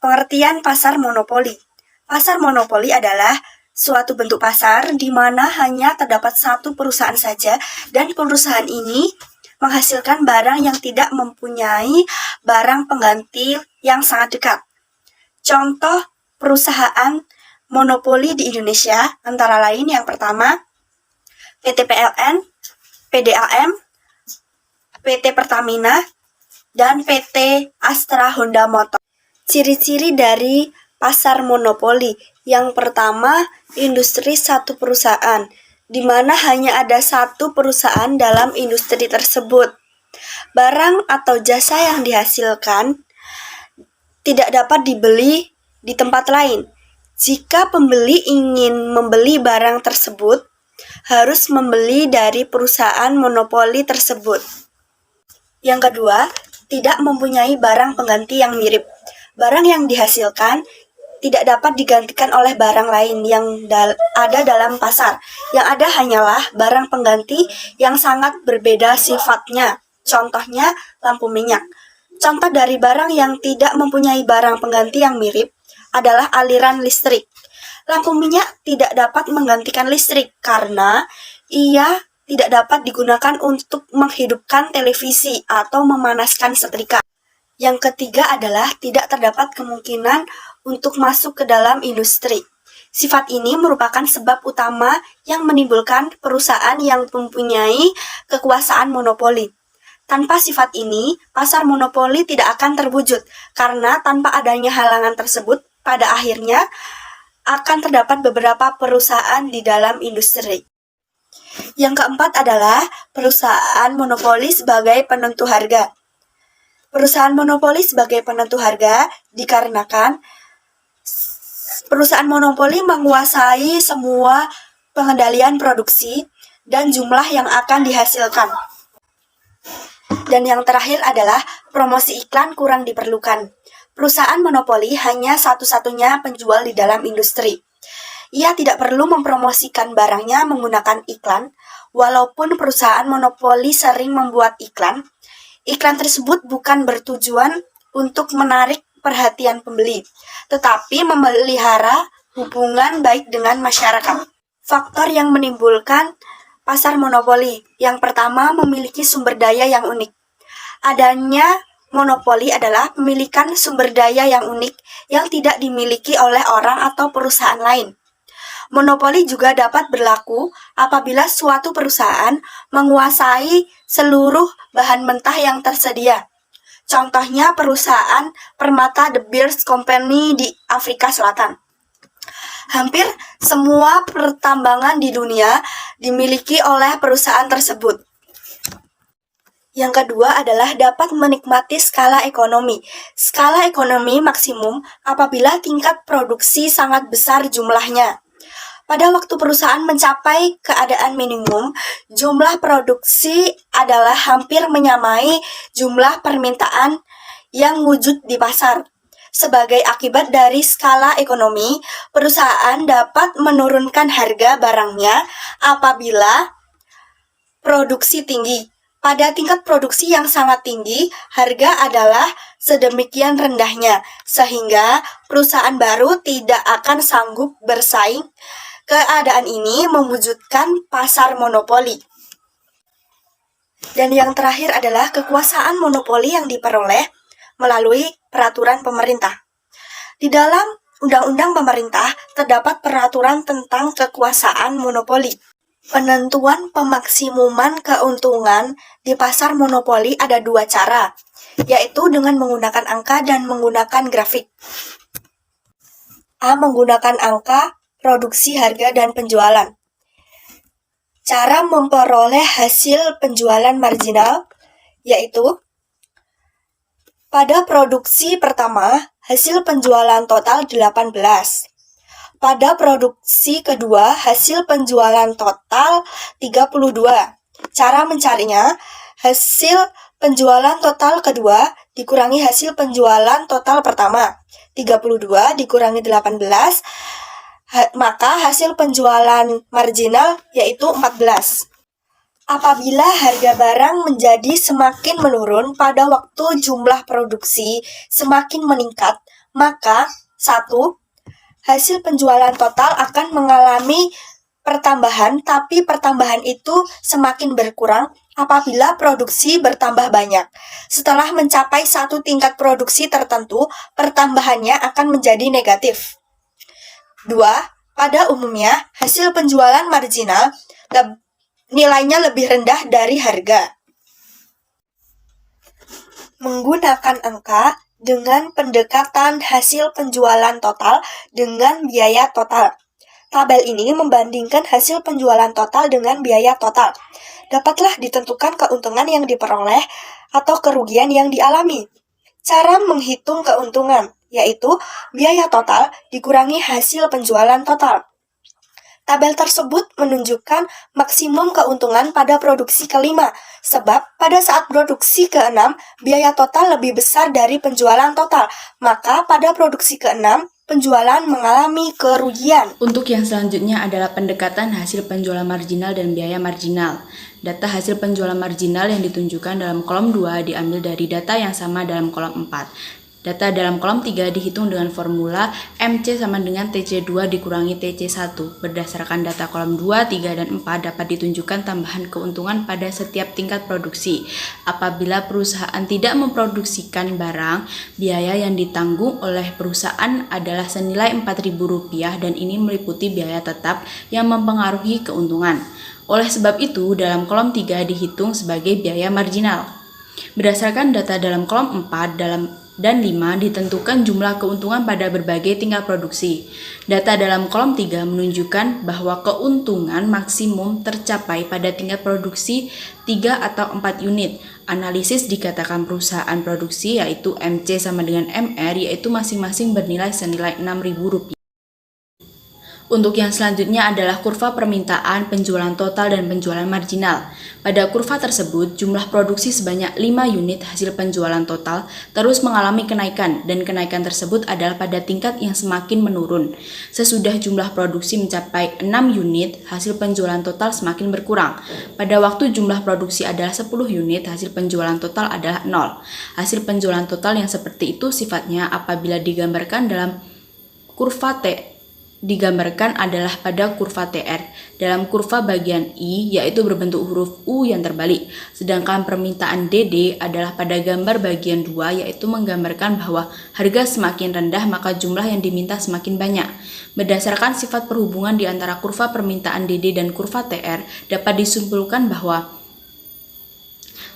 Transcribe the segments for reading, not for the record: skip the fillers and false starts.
Pengertian pasar monopoli. Pasar monopoli adalah suatu bentuk pasar di mana hanya terdapat satu perusahaan saja dan perusahaan ini menghasilkan barang yang tidak mempunyai barang pengganti yang sangat dekat. Contoh perusahaan monopoli di Indonesia antara lain yang pertama PT PLN, PDAM, PT Pertamina, dan PT Astra Honda Motor. Ciri-ciri dari pasar monopoli. Yang pertama, industri satu perusahaan, di mana hanya ada satu perusahaan dalam industri tersebut. Barang atau jasa yang dihasilkan tidak dapat dibeli di tempat lain. Jika pembeli ingin membeli barang tersebut, harus membeli dari perusahaan monopoli tersebut. Yang kedua, tidak mempunyai barang pengganti yang mirip. Barang yang dihasilkan tidak dapat digantikan oleh barang lain yang ada dalam pasar. Yang ada hanyalah barang pengganti yang sangat berbeda sifatnya. Contohnya lampu minyak. Contoh dari barang yang tidak mempunyai barang pengganti yang mirip adalah aliran listrik. Lampu minyak tidak dapat menggantikan listrik karena ia tidak dapat digunakan untuk menghidupkan televisi atau memanaskan setrika. Yang ketiga adalah tidak terdapat kemungkinan untuk masuk ke dalam industri. Sifat ini merupakan sebab utama yang menimbulkan perusahaan yang mempunyai kekuasaan monopoli. Tanpa sifat ini, pasar monopoli tidak akan terwujud karena tanpa adanya halangan tersebut, pada akhirnya akan terdapat beberapa perusahaan di dalam industri. Yang keempat adalah perusahaan monopoli sebagai penentu harga. Perusahaan monopoli sebagai penentu harga dikarenakan perusahaan monopoli menguasai semua pengendalian produksi dan jumlah yang akan dihasilkan. Dan yang terakhir adalah promosi iklan kurang diperlukan. Perusahaan monopoli hanya satu-satunya penjual di dalam industri. Ia tidak perlu mempromosikan barangnya menggunakan iklan, walaupun perusahaan monopoli sering membuat iklan. Iklan tersebut bukan bertujuan untuk menarik perhatian pembeli, tetapi memelihara hubungan baik dengan masyarakat. Faktor yang menimbulkan pasar monopoli. Yang pertama, memiliki sumber daya yang unik. Adanya monopoli adalah pemilikan sumber daya yang unik yang tidak dimiliki oleh orang atau perusahaan lain. Monopoli juga dapat berlaku apabila suatu perusahaan menguasai seluruh bahan mentah yang tersedia. Contohnya perusahaan Permata De Beers Company di Afrika Selatan. Hampir semua pertambangan di dunia dimiliki oleh perusahaan tersebut. Yang kedua adalah dapat menikmati skala ekonomi. Skala ekonomi maksimum apabila tingkat produksi sangat besar jumlahnya. Pada waktu perusahaan mencapai keadaan minimum, jumlah produksi adalah hampir menyamai jumlah permintaan yang wujud di pasar. Sebagai akibat dari skala ekonomi, perusahaan dapat menurunkan harga barangnya apabila produksi tinggi. Pada tingkat produksi yang sangat tinggi, harga adalah sedemikian rendahnya, sehingga perusahaan baru tidak akan sanggup bersaing. Keadaan ini mewujudkan pasar monopoli. Dan yang terakhir adalah kekuasaan monopoli yang diperoleh melalui peraturan pemerintah. Di dalam Undang-Undang Pemerintah terdapat peraturan tentang kekuasaan monopoli. Penentuan pemaksimuman keuntungan di pasar monopoli ada dua cara, yaitu dengan menggunakan angka dan menggunakan grafik. A. Menggunakan angka, produksi, harga, dan penjualan. Cara memperoleh hasil penjualan marginal, yaitu pada produksi pertama, hasil penjualan total 18. Pada produksi kedua, hasil penjualan total 32. Cara mencarinya, hasil penjualan total kedua dikurangi hasil penjualan total pertama. 32 dikurangi 18, maka hasil penjualan marginal yaitu 14. Apabila harga barang menjadi semakin menurun pada waktu jumlah produksi semakin meningkat, maka 1. Hasil penjualan total akan mengalami pertambahan, tapi pertambahan itu semakin berkurang apabila produksi bertambah banyak. Setelah mencapai satu tingkat produksi tertentu, pertambahannya akan menjadi negatif. 2. Pada umumnya, hasil penjualan marginal nilainya lebih rendah dari harga. Menggunakan angka dengan pendekatan hasil penjualan total dengan biaya total. Tabel ini membandingkan hasil penjualan total dengan biaya total. Dapatlah ditentukan keuntungan yang diperoleh atau kerugian yang dialami. Cara menghitung keuntungan, yaitu biaya total dikurangi hasil penjualan total. Tabel tersebut menunjukkan maksimum keuntungan pada produksi kelima, sebab pada saat produksi keenam, biaya total lebih besar dari penjualan total. Maka pada produksi keenam, penjualan mengalami kerugian. Untuk yang selanjutnya adalah pendekatan hasil penjualan marginal dan biaya marginal. Data hasil penjualan marginal yang ditunjukkan dalam kolom 2 diambil dari data yang sama dalam kolom 4. Data dalam kolom 3 dihitung dengan formula MC sama dengan TC2 dikurangi TC1. Berdasarkan data kolom 2, 3, dan 4 dapat ditunjukkan tambahan keuntungan pada setiap tingkat produksi. Apabila perusahaan tidak memproduksikan barang, biaya yang ditanggung oleh perusahaan adalah senilai Rp4.000 dan ini meliputi biaya tetap yang mempengaruhi keuntungan. Oleh sebab itu, dalam kolom 3 dihitung sebagai biaya marginal. Berdasarkan data dalam kolom 4 dan 5 ditentukan jumlah keuntungan pada berbagai tingkat produksi. Data dalam kolom 3 menunjukkan bahwa keuntungan maksimum tercapai pada tingkat produksi 3 atau 4 unit. Analisis dikatakan perusahaan produksi yaitu MC sama dengan MR yaitu masing-masing bernilai senilai Rp6.000. Untuk yang selanjutnya adalah kurva permintaan, penjualan total, dan penjualan marginal. Pada kurva tersebut, jumlah produksi sebanyak 5 unit hasil penjualan total terus mengalami kenaikan, dan kenaikan tersebut adalah pada tingkat yang semakin menurun. Sesudah jumlah produksi mencapai 6 unit, hasil penjualan total semakin berkurang. Pada waktu jumlah produksi adalah 10 unit, hasil penjualan total adalah 0. Hasil penjualan total yang seperti itu sifatnya apabila digambarkan dalam kurva digambarkan adalah pada kurva TR. Dalam kurva bagian I yaitu berbentuk huruf U yang terbalik. Sedangkan permintaan DD adalah pada gambar bagian 2 yaitu menggambarkan bahwa harga semakin rendah maka jumlah yang diminta semakin banyak. Berdasarkan sifat perhubungan di antara kurva permintaan DD dan kurva TR dapat disimpulkan bahwa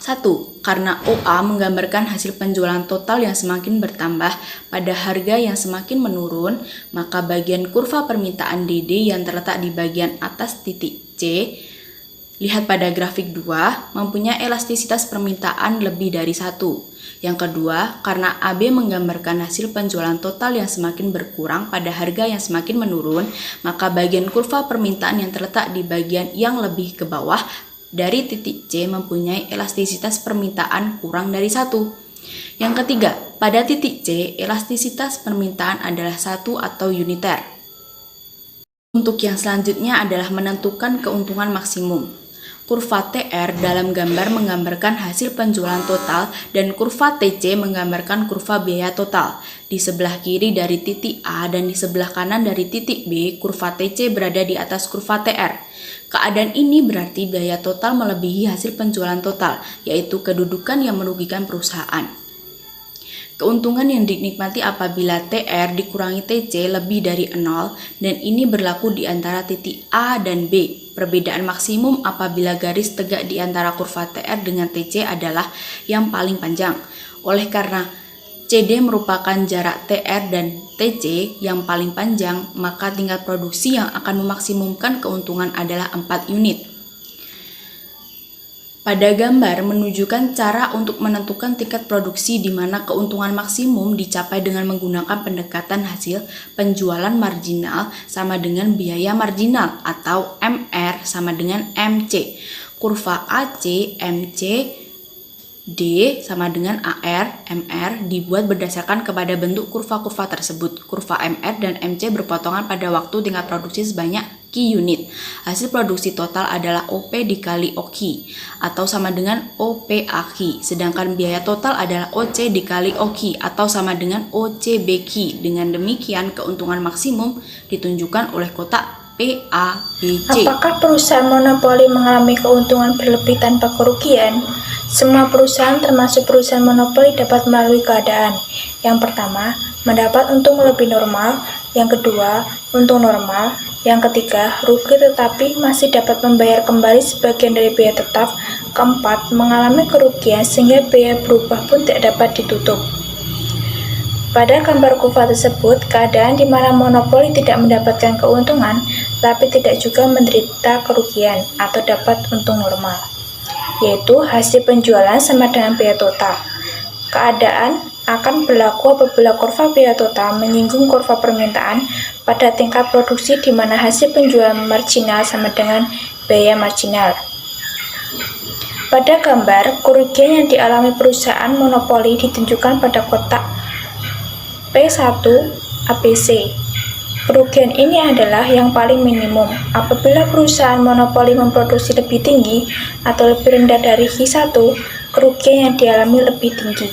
1. Karena OA menggambarkan hasil penjualan total yang semakin bertambah pada harga yang semakin menurun, maka bagian kurva permintaan DD yang terletak di bagian atas titik C, lihat pada grafik 2, mempunyai elastisitas permintaan lebih dari 1. Yang kedua, karena AB menggambarkan hasil penjualan total yang semakin berkurang pada harga yang semakin menurun, maka bagian kurva permintaan yang terletak di bagian yang lebih ke bawah dari titik C mempunyai elastisitas permintaan kurang dari 1. Yang ketiga, pada titik C, elastisitas permintaan adalah 1 atau uniter. Untuk yang selanjutnya adalah menentukan keuntungan maksimum. Kurva TR dalam gambar menggambarkan hasil penjualan total dan kurva TC menggambarkan kurva biaya total. Di sebelah kiri dari titik A dan di sebelah kanan dari titik B, kurva TC berada di atas kurva TR. Keadaan ini berarti biaya total melebihi hasil penjualan total, yaitu kedudukan yang merugikan perusahaan. Keuntungan yang dinikmati apabila TR dikurangi TC lebih dari 0 dan ini berlaku di antara titik A dan B. Perbedaan maksimum apabila garis tegak di antara kurva TR dengan TC adalah yang paling panjang. Oleh karena CD merupakan jarak TR dan TC yang paling panjang, maka tingkat produksi yang akan memaksimumkan keuntungan adalah 4 unit. Pada gambar menunjukkan cara untuk menentukan tingkat produksi di mana keuntungan maksimum dicapai dengan menggunakan pendekatan hasil penjualan marginal sama dengan biaya marginal atau MR sama dengan MC. Kurva AC, MC, D sama dengan AR, MR dibuat berdasarkan kepada bentuk kurva-kurva tersebut. Kurva MR dan MC berpotongan pada waktu tingkat produksi sebanyak Ki unit. Hasil produksi total adalah OP dikali OKI atau sama dengan OPAKI. Sedangkan biaya total adalah OC dikali OKI atau sama dengan OCBKI. Dengan demikian keuntungan maksimum ditunjukkan oleh kotak PABC. Apakah perusahaan monopoli mengalami keuntungan berlebih tanpa kerugian? Semua perusahaan termasuk perusahaan monopoli dapat melalui keadaan. Yang pertama, mendapat untung lebih normal. Yang kedua, untung normal. Yang ketiga, rugi tetapi masih dapat membayar kembali sebagian dari biaya tetap. Keempat, mengalami kerugian sehingga biaya berubah pun tidak dapat ditutup. Pada gambar kurva tersebut, keadaan di mana monopoli tidak mendapatkan keuntungan, tapi tidak juga menderita kerugian atau dapat untung normal, yaitu hasil penjualan sama dengan biaya total. Keadaan akan berlaku apabila kurva biaya total menyinggung kurva permintaan pada tingkat produksi di mana hasil penjualan marginal sama dengan biaya marginal. Pada gambar, kerugian yang dialami perusahaan monopoli ditunjukkan pada kotak P1 ABC. Kerugian ini adalah yang paling minimum. Apabila perusahaan monopoli memproduksi lebih tinggi atau lebih rendah dari Q1, kerugian yang dialami lebih tinggi.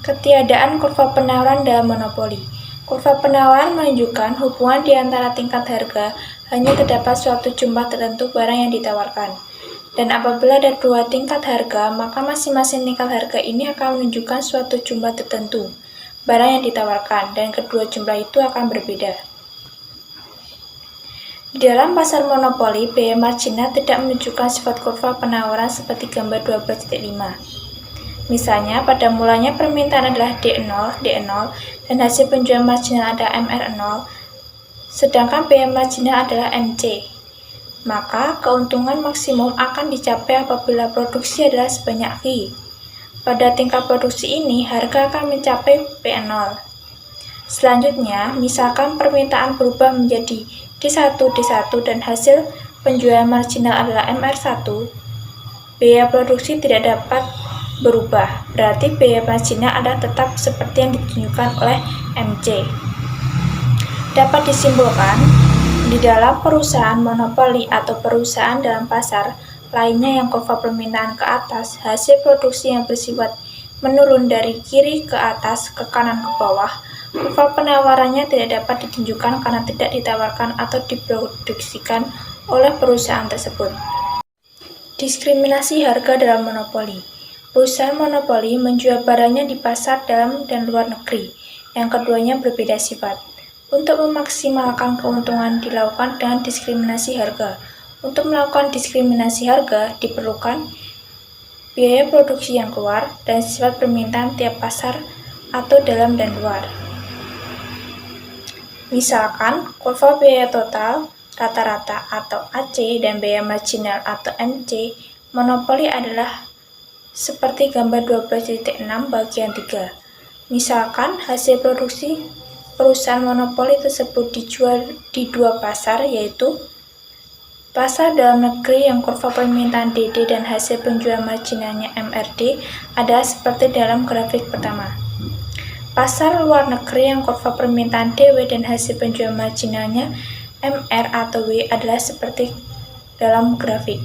Ketiadaan kurva penawaran dalam monopoli. Kurva penawaran menunjukkan hubungan di antara tingkat harga, hanya terdapat suatu jumlah tertentu barang yang ditawarkan. Dan apabila ada dua tingkat harga, maka masing-masing tingkat harga ini akan menunjukkan suatu jumlah tertentu barang yang ditawarkan, dan kedua jumlah itu akan berbeda. Di dalam pasar monopoli, biaya marginal tidak menunjukkan sifat kurva penawaran seperti gambar 12.5. Misalnya, pada mulanya permintaan adalah D0, dan hasil penjualan marginal adalah MR0, sedangkan biaya marginal adalah MC. Maka, keuntungan maksimum akan dicapai apabila produksi adalah sebanyak Q. Pada tingkat produksi ini, harga akan mencapai P0. Selanjutnya, misalkan permintaan berubah menjadi D1, dan hasil penjualan marginal adalah MR1, biaya produksi tidak dapat berubah, berarti biaya marginal adalah tetap seperti yang ditunjukkan oleh MC. Dapat disimpulkan, di dalam perusahaan monopoli atau perusahaan dalam pasar lainnya yang kurva permintaan ke atas, hasil produksi yang bersifat menurun dari kiri ke atas, ke kanan ke bawah, kurva penawarannya tidak dapat ditunjukkan karena tidak ditawarkan atau diproduksikan oleh perusahaan tersebut. Diskriminasi harga dalam monopoli. Perusahaan monopoli menjual barangnya di pasar dalam dan luar negeri, yang keduanya berbeda sifat. Untuk memaksimalkan keuntungan dilakukan dengan diskriminasi harga. Untuk melakukan diskriminasi harga diperlukan biaya produksi yang keluar dan sifat permintaan tiap pasar atau dalam dan luar. Misalkan, kurva biaya total, rata-rata atau AC dan biaya marginal atau MC monopoli adalah seperti gambar 12.6 bagian 3. Misalkan hasil produksi perusahaan monopoli tersebut dijual di dua pasar, yaitu pasar dalam negeri yang kurva permintaan DD dan hasil penjualan marginalnya MRD adalah seperti dalam grafik pertama. Pasar luar negeri yang kurva permintaan DW dan hasil penjualan marginalnya MR atau W adalah seperti dalam grafik.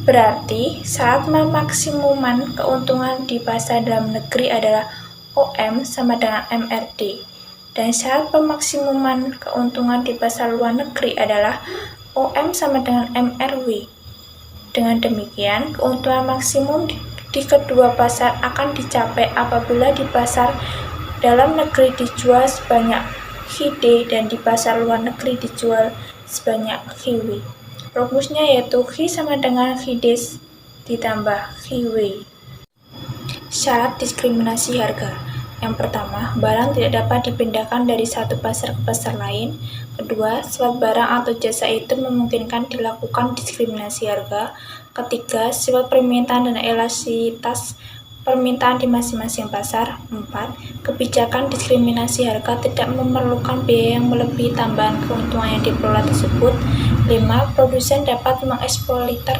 Berarti, saat memaksimuman keuntungan di pasar dalam negeri adalah OM sama dengan MRD, dan saat pemaksimuman keuntungan di pasar luar negeri adalah OM sama dengan MRW. Dengan demikian, keuntungan maksimum di kedua pasar akan dicapai apabila di pasar dalam negeri dijual sebanyak QD dan di pasar luar negeri dijual sebanyak QW. Rumusnya yaitu Q sama dengan QD ditambah QW. Syarat diskriminasi harga. Yang pertama, barang tidak dapat dipindahkan dari satu pasar ke pasar lain. Kedua, sifat barang atau jasa itu memungkinkan dilakukan diskriminasi harga. Ketiga, sifat permintaan dan elastisitas permintaan di masing-masing pasar. 4. Kebijakan diskriminasi harga tidak memerlukan biaya yang melebihi tambahan keuntungan yang diperoleh tersebut. 5. Produsen dapat mengeksploiter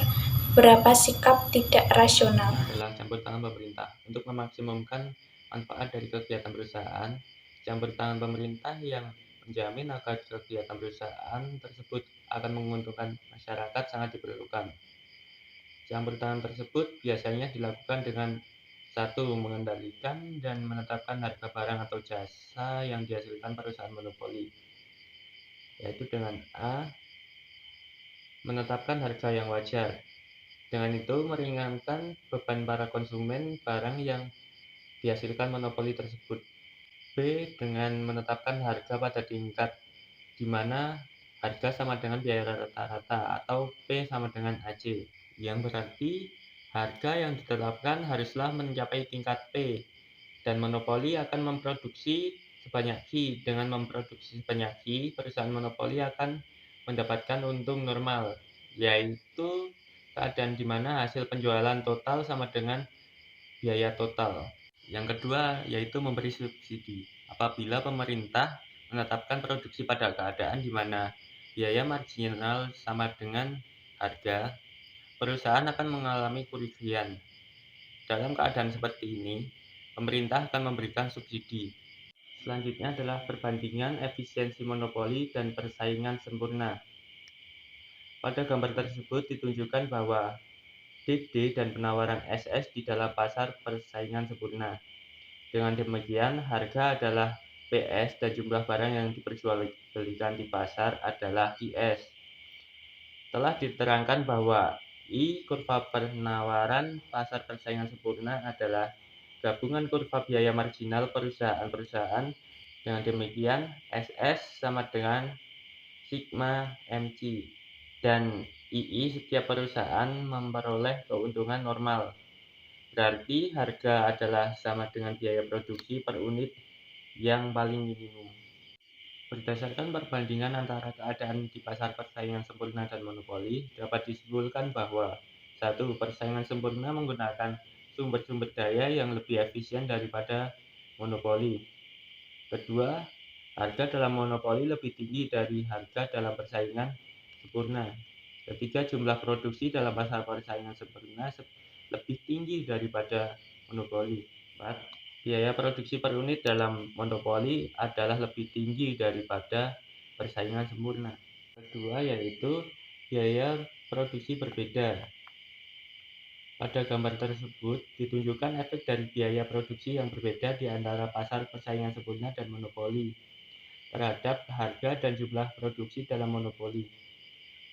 beberapa sikap tidak rasional. Adalah campur tangan pemerintah untuk memaksimumkan manfaat dari kegiatan perusahaan. Campur tangan pemerintah yang menjamin agar kegiatan perusahaan tersebut akan menguntungkan masyarakat sangat diperlukan. Campur tangan tersebut biasanya dilakukan dengan satu, mengendalikan dan menetapkan harga barang atau jasa yang dihasilkan perusahaan monopoli, yaitu dengan A, menetapkan harga yang wajar. Dengan itu meringankan beban para konsumen barang yang dihasilkan monopoli tersebut. B, dengan menetapkan harga pada tingkat di mana harga sama dengan biaya rata-rata atau P sama dengan AC, yang berarti harga yang ditetapkan haruslah mencapai tingkat P dan monopoli akan memproduksi sebanyak Q. Dengan memproduksi sebanyak Q, perusahaan monopoli akan mendapatkan untung normal, yaitu keadaan di mana hasil penjualan total sama dengan biaya total. Yang kedua, yaitu memberi subsidi. Apabila pemerintah menetapkan produksi pada keadaan di mana biaya marginal sama dengan harga, perusahaan akan mengalami kerugian. Dalam keadaan seperti ini, pemerintah akan memberikan subsidi. Selanjutnya adalah perbandingan efisiensi monopoli dan persaingan sempurna. Pada gambar tersebut ditunjukkan bahwa DD dan penawaran SS di dalam pasar persaingan sempurna. Dengan demikian, harga adalah PS dan jumlah barang yang diperjualbelikan di pasar adalah IS. Telah diterangkan bahwa I kurva penawaran pasar persaingan sempurna adalah gabungan kurva biaya marginal perusahaan-perusahaan. Dengan demikian, SS sama dengan sigma MC dan II setiap perusahaan memperoleh keuntungan normal. Berarti harga adalah sama dengan biaya produksi per unit yang paling minimum. Berdasarkan perbandingan antara keadaan di pasar persaingan sempurna dan monopoli, dapat disimpulkan bahwa 1. Persaingan sempurna menggunakan sumber-sumber daya yang lebih efisien daripada monopoli. Kedua, harga dalam monopoli lebih tinggi dari harga dalam persaingan sempurna. Ketiga, jumlah produksi dalam pasar persaingan sempurna lebih tinggi daripada monopoli. 4. Biaya produksi per unit dalam monopoli adalah lebih tinggi daripada persaingan sempurna. Kedua, yaitu biaya produksi berbeda. Pada gambar tersebut ditunjukkan efek dari biaya produksi yang berbeda di antara pasar persaingan sempurna dan monopoli terhadap harga dan jumlah produksi dalam monopoli.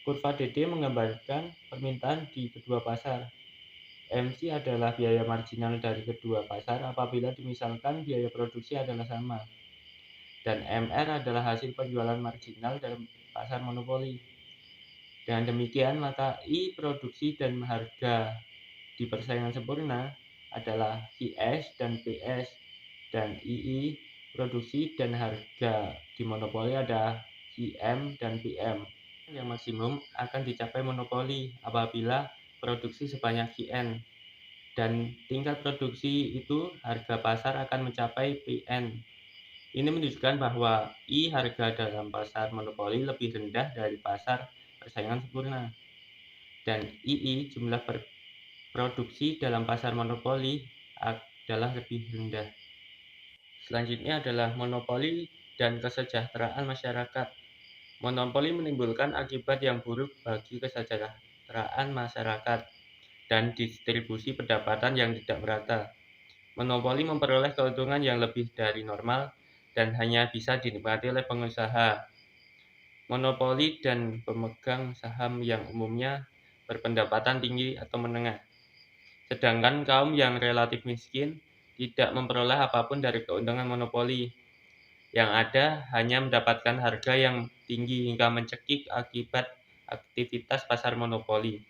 Kurva DD menggambarkan permintaan di kedua pasar. MC adalah biaya marginal dari kedua pasar apabila dimisalkan biaya produksi adalah sama. Dan MR adalah hasil penjualan marginal dalam pasar monopoli. Dengan demikian, maka I produksi dan harga di persaingan sempurna adalah IS dan PS, dan II produksi dan harga di monopoli adalah IM dan PM. Yang maksimum akan dicapai monopoli apabila produksi sebanyak IN, dan tingkat produksi itu harga pasar akan mencapai PN. Ini menunjukkan bahwa I harga dalam pasar monopoli lebih rendah dari pasar persaingan sempurna, dan II jumlah produksi dalam pasar monopoli adalah lebih rendah. Selanjutnya adalah monopoli dan kesejahteraan masyarakat. Monopoli menimbulkan akibat yang buruk bagi kesejahteraan masyarakat dan distribusi pendapatan yang tidak merata. Monopoli memperoleh keuntungan yang lebih dari normal dan hanya bisa dinikmati oleh pengusaha monopoli dan pemegang saham yang umumnya berpendapatan tinggi atau menengah. Sedangkan kaum yang relatif miskin tidak memperoleh apapun dari keuntungan monopoli. Yang ada hanya mendapatkan harga yang tinggi hingga mencekik akibat aktivitas pasar monopoli.